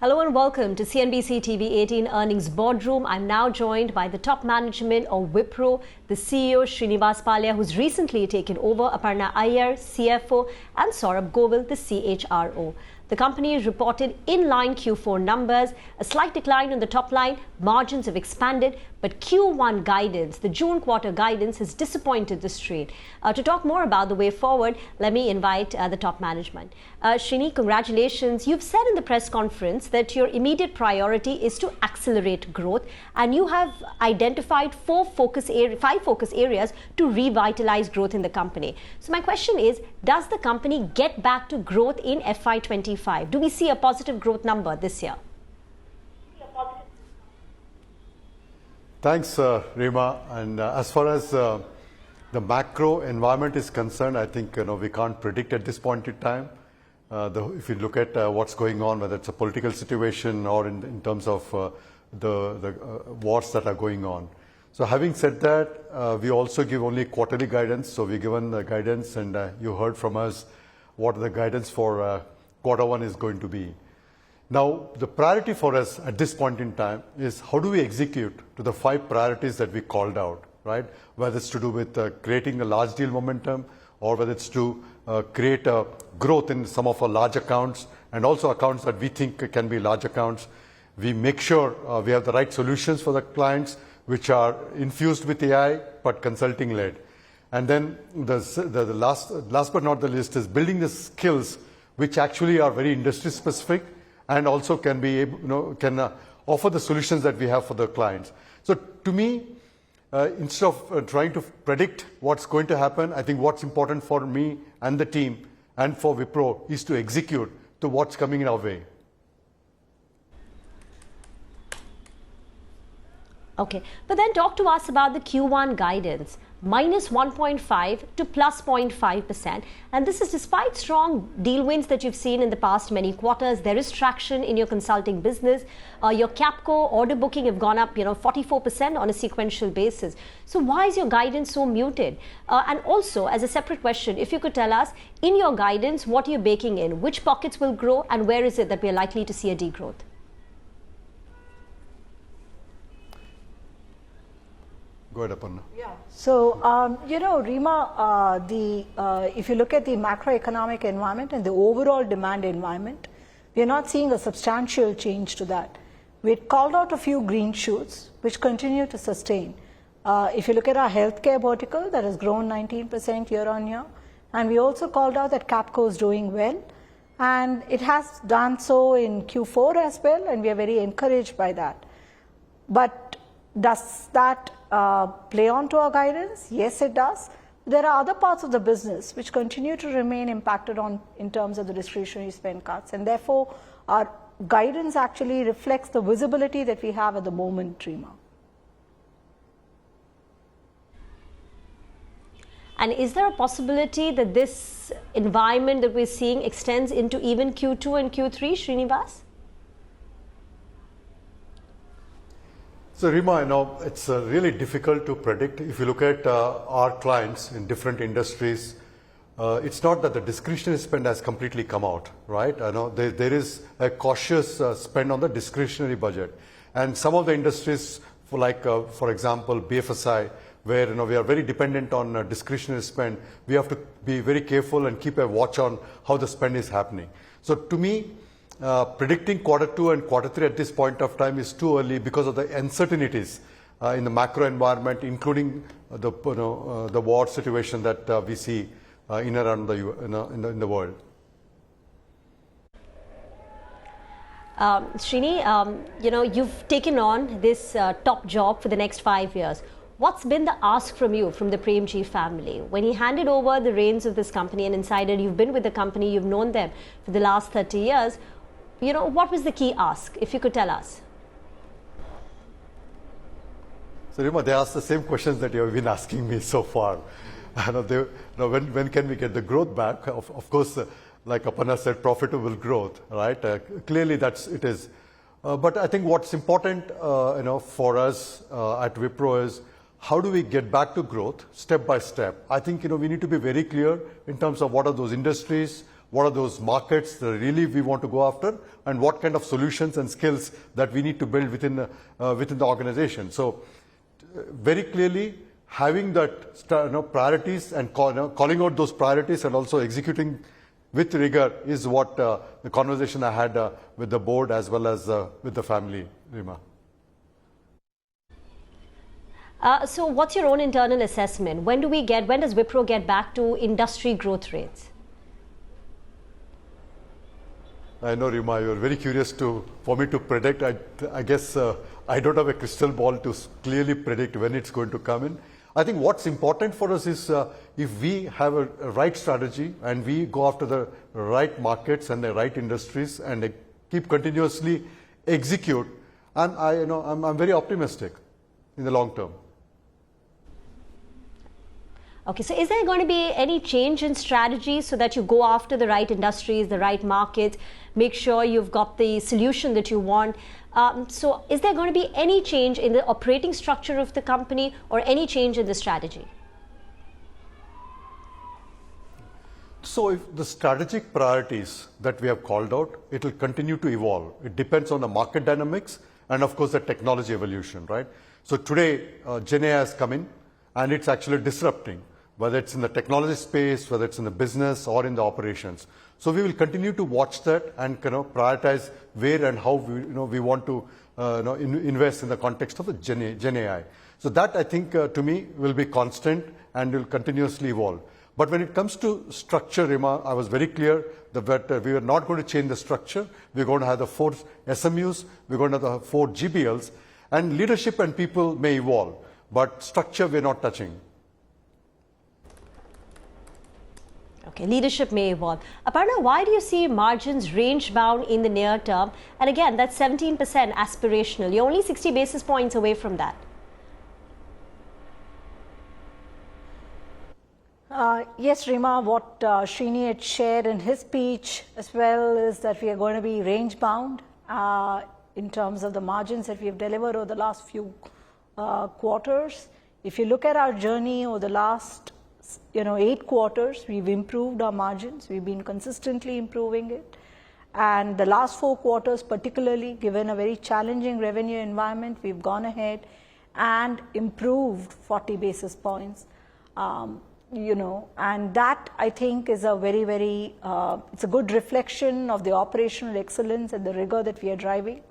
Hello and welcome to CNBC TV 18 Earnings Boardroom. I'm now joined by the top management of Wipro, the CEO Srinivas Pallia, who's recently taken over, Aparna Iyer, CFO, and Saurabh Govil, the CHRO. The company reported in-line Q4 numbers, a slight decline on the top line, margins have expanded, but Q1 guidance, the June quarter guidance, has disappointed the street. To talk more about the way forward, let me invite the top management. Srini, congratulations. You've said in the press conference that your immediate priority is to accelerate growth, and you have identified five focus areas to revitalize growth in the company. So my question is, does the company get back to growth in FY25? Do we see a positive growth number this year? Thanks, Rima. And as far as the macro environment is concerned, I think we can't predict at this point in time. If you look at what's going on, whether it's a political situation or in terms of the wars that are going on. So having said that, we also give only quarterly guidance. So we've given the guidance, and you heard from us what the guidance for quarter one is going to be. Now, the priority for us at this point in time is how do we execute to the 5 priorities that we called out, right? Whether it's to do with creating a large deal momentum, or whether it's to create a growth in some of our large accounts and also accounts that we think can be large accounts. We make sure we have the right solutions for the clients, which are infused with AI but consulting led. And then the last but not the least is building the skills which actually are very industry specific and also can be able, can offer the solutions that we have for the clients. So to me, instead of trying to predict what's going to happen, I think what's important for me and the team and for Wipro is to execute to what's coming in our way. Okay, but then talk to us about the Q1 guidance, minus 1.5 to plus 0.5%. And this is despite strong deal wins that you've seen in the past many quarters. There is traction in your consulting business. Your Capco order booking have gone up, 44% on a sequential basis. So why is your guidance so muted? And also, as a separate question, if you could tell us, in your guidance, what are you baking in? Which pockets will grow and where is it that we are likely to see a degrowth? Go ahead, Aparna. Yeah. So, Rima, if you look at the macroeconomic environment and the overall demand environment, we are not seeing a substantial change to that. We had called out a few green shoots, which continue to sustain. If you look at our healthcare vertical, that has grown 19% year on year. And we also called out that Capco is doing well. And it has done so in Q4 as well, and we are very encouraged by that. But does that play on to our guidance? Yes, it does. There are other parts of the business which continue to remain impacted in terms of the discretionary spend cuts, and therefore our guidance actually reflects the visibility that we have at the moment, Rima. And is there a possibility that this environment that we're seeing extends into even Q2 and Q3, Srinivas? So Rima, it's really difficult to predict. If you look at our clients in different industries, it's not that the discretionary spend has completely come out, right? There is a cautious spend on the discretionary budget. And some of the industries, for example, BFSI, where we are very dependent on discretionary spend, we have to be very careful and keep a watch on how the spend is happening. So to me, predicting quarter 2 and quarter 3 at this point of time is too early because of the uncertainties in the macro environment, including the war situation that we see in and around in the world. Srini, you've taken on this top job for the next 5 years. What's been the ask from you, from the Premji family? When he handed over the reins of this company, and Insider, you've been with the company, you've known them for the last 30 years. What was the key ask, if you could tell us? So, Rima, they asked the same questions that you have been asking me so far. When can we get the growth back? Of course, like Aparna said, profitable growth, right? Clearly, it is. But I think what's important, for us at Wipro is how do we get back to growth step by step? I think, we need to be very clear in terms of what are those industries, what are those markets that really we want to go after, and what kind of solutions and skills that we need to build within the organization. So very clearly having that priorities and calling out those priorities and also executing with rigor is what the conversation I had with the board as well as with the family, Rima. So what's your own internal assessment? When does Wipro get back to industry growth rates? I know, Rima, you're very curious for me to predict. I guess I don't have a crystal ball to clearly predict when it's going to come in. I think what's important for us is if we have a right strategy and we go after the right markets and the right industries and keep continuously execute, and I'm very optimistic in the long term. Okay, so is there going to be any change in strategy so that you go after the right industries, the right markets, make sure you've got the solution that you want? So is there going to be any change in the operating structure of the company or any change in the strategy? So if the strategic priorities that we have called out, it will continue to evolve. It depends on the market dynamics and of course the technology evolution, right? So today, GenAI has come in and it's actually disrupting, whether it's in the technology space, whether it's in the business or in the operations. So we will continue to watch that and prioritize where and how we want to invest in the context of the GenAI. So that I think to me will be constant and will continuously evolve. But when it comes to structure, Rima, I was very clear that we are not going to change the structure. We're going to have the 4 SMUs, we're going to have the 4 GBLs, and leadership and people may evolve, but structure we're not touching. Okay, leadership may evolve. Aparna, why do you see margins range-bound in the near term? And again, that's 17% aspirational. You're only 60 basis points away from that. Yes, Rima, what Srini had shared in his speech as well is that we are going to be range-bound in terms of the margins that we have delivered over the last few quarters. If you look at our journey over the last 8 quarters, we've improved our margins. We've been consistently improving it. And the last 4 quarters, particularly given a very challenging revenue environment, we've gone ahead and improved 40 basis points. And that I think is a very, very, it's a good reflection of the operational excellence and the rigor that we are driving.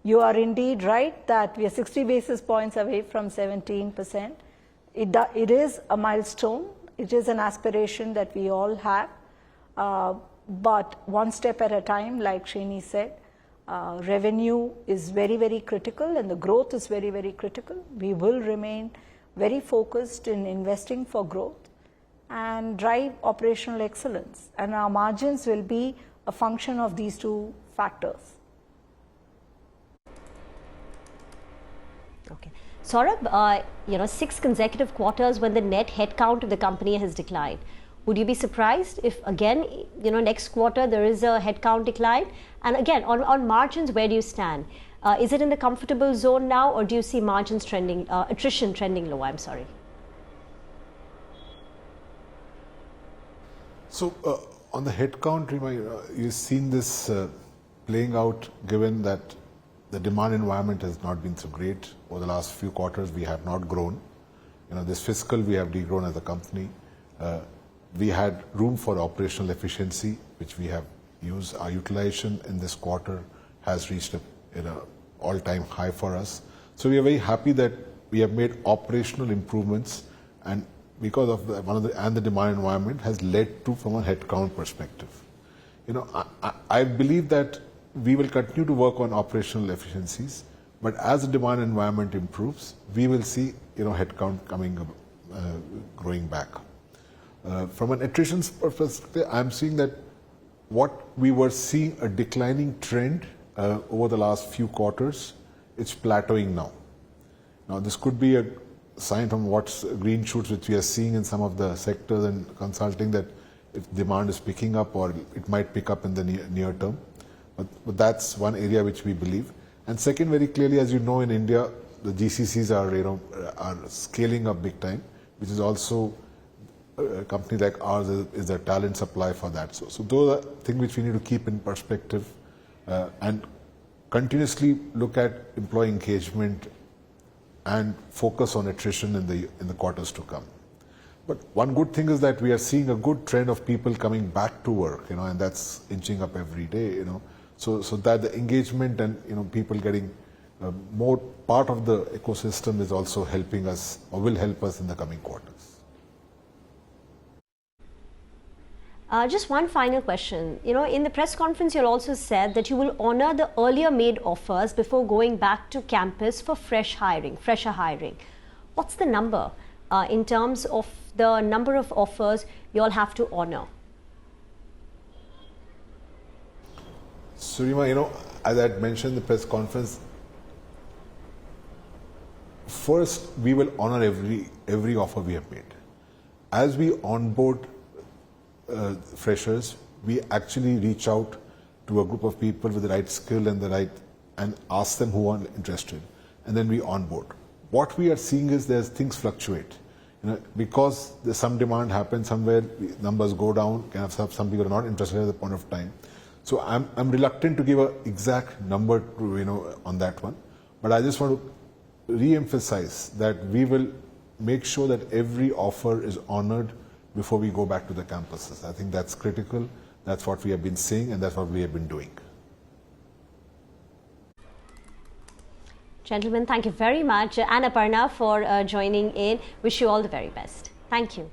You are indeed right that we are 60 basis points away from 17%. It is a milestone. It is an aspiration that we all have. But one step at a time, like Srini said, revenue is very, very critical and the growth is very, very critical. We will remain very focused in investing for growth and drive operational excellence. And our margins will be a function of these 2 factors. Okay. Saurabh, 6 consecutive quarters when the net headcount of the company has declined. Would you be surprised if again, next quarter there is a headcount decline? And again, on margins, where do you stand? Is it in the comfortable zone now, or do you see margins trending, attrition trending low? I'm sorry. So on the headcount, you've seen this playing out given that the demand environment has not been so great. Over the last few quarters, we have not grown. This fiscal, we have degrown as a company. We had room for operational efficiency, which we have used. Our utilization in this quarter has reached an all-time high for us. So we are very happy that we have made operational improvements, and because of the demand environment has led to from a headcount perspective. I believe that we will continue to work on operational efficiencies, but as the demand environment improves, we will see headcount growing back. From an attrition perspective, I'm seeing that what we were seeing a declining trend over the last few quarters, it's plateauing now. Now this could be a sign from what's green shoots which we are seeing in some of the sectors and consulting, that if demand is picking up or it might pick up in the near term. But that's one area which we believe. And second, very clearly, as you know, in India, the GCCs are scaling up big time, which is also a company like ours is the talent supply for that. So those are things which we need to keep in perspective and continuously look at employee engagement and focus on attrition in the quarters to come. But one good thing is that we are seeing a good trend of people coming back to work, and that's inching up every day, So that the engagement and, people getting more part of the ecosystem is also helping us or will help us in the coming quarters. Just one final question. In the press conference, you also said that you will honor the earlier made offers before going back to campus for fresher hiring. What's the number in terms of the number of offers you all have to honor? So, Rima, as I had mentioned in the press conference, first we will honor every offer we have made. As we onboard freshers, we actually reach out to a group of people with the right skill and ask them who are interested, and then we onboard. What we are seeing is things fluctuate. Because there's some demand happens somewhere, numbers go down, some people are not interested at the point of time. So I'm reluctant to give an exact number to, on that one, but I just want to re-emphasize that we will make sure that every offer is honored before we go back to the campuses. I think that's critical. That's what we have been saying, and that's what we have been doing. Gentlemen, thank you very much, and Aparna, for joining in. Wish you all the very best. Thank you.